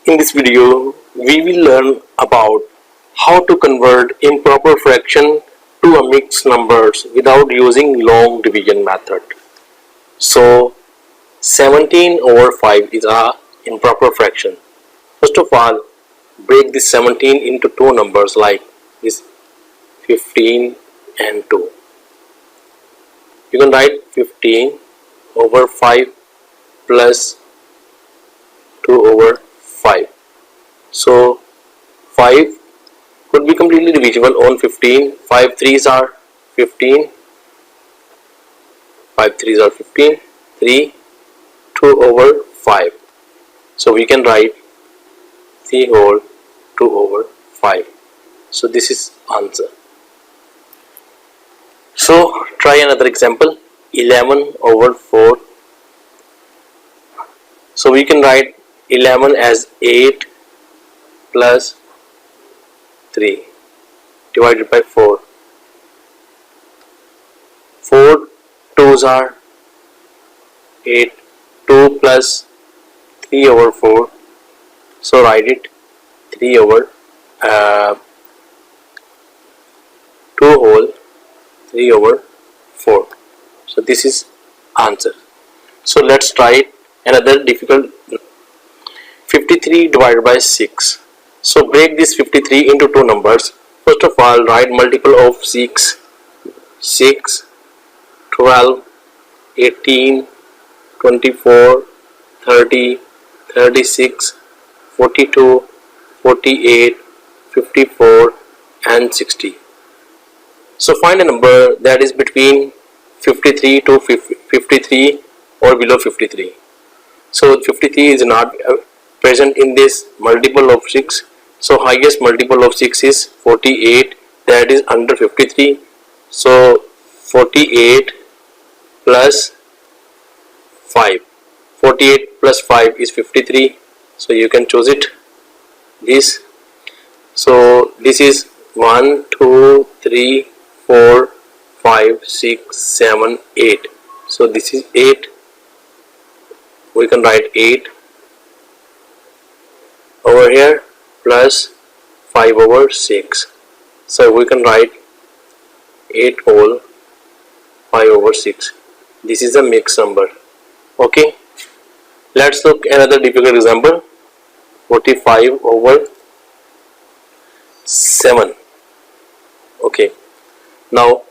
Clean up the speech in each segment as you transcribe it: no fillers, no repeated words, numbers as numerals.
In this video, we will learn about how to convert improper fraction to a mixed numbers without using long division method. So 17 over 5 is a improper fraction. First of all, break this 17 into two numbers like this 15 and 2. You can write 15 over 5 plus 2 over 5. So 5 could be completely divisible on 15. 5 3s are 15. 5 3s are 15. 3 2 over 5. So we can write 3 whole 2 over 5. So this is answer. So try another example. 11 over 4. So we can write 11 as 8 plus 3 divided by 4. 4 2s are 8. 2 plus 3 over 4. So write it 3 over 2 whole 3 over 4. So this is answer. So let's try it. Another difficult. 53 divided by 6. So break this 53 into two numbers. First of all, write multiple of 6. 6, 12, 18, 24, 30, 36, 42, 48, 54 and 60. So find a number that is between 53 to 53 or below 53. So 53 is not present in this multiple of 6. So highest multiple of 6 is 48, that is under 53. So 48 plus 5. 48 plus 5 is 53. So you can choose it. This. So this is 1, 2, 3, 4, 5, 6, 7, 8. So this is 8. We can write 8 over here plus 5 over 6. So we can write 8 whole 5 over 6. This is a mixed number. Okay. Let's look another difficult example. 45 over 7. Okay. Now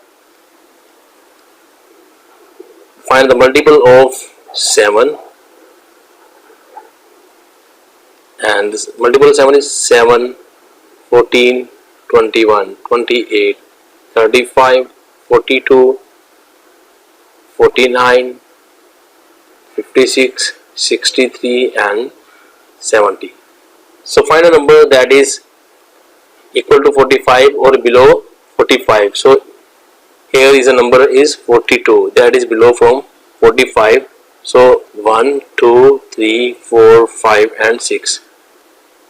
find the multiple of 7. And this multiple of 7 is 7, 14, 21, 28, 35, 42, 49, 56, 63 and 70. So find a number that is equal to 45 or below 45. So here is a number is 42, that is below from 45. So 1, 2, 3, 4, 5 and 6.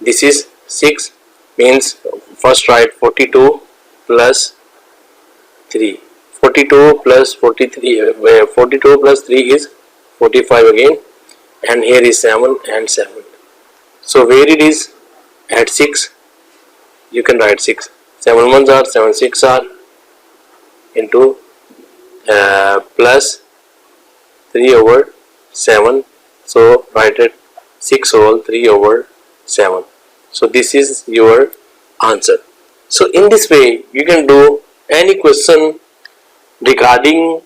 This is 6, means first write 42 plus 3. 42 plus 43, 42 plus 3 is 45 again, and here is 7 and 7. So where it is at 6, you can write 6. 7 1s are 7 6 are into plus 3 over 7. So write it 6 whole 3 over 7. So this is your answer. So in this way you can do any question regarding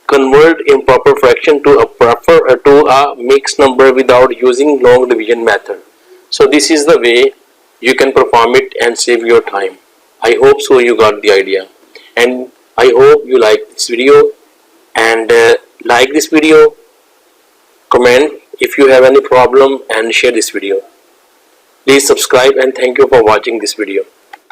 convert improper fraction to a mixed number without using long division method. So this is the way you can perform it and save your time. I hope so you got the idea, and I hope you like this video, and like this video, comment if you have any problem and share this video. Please subscribe, and thank you for watching this video.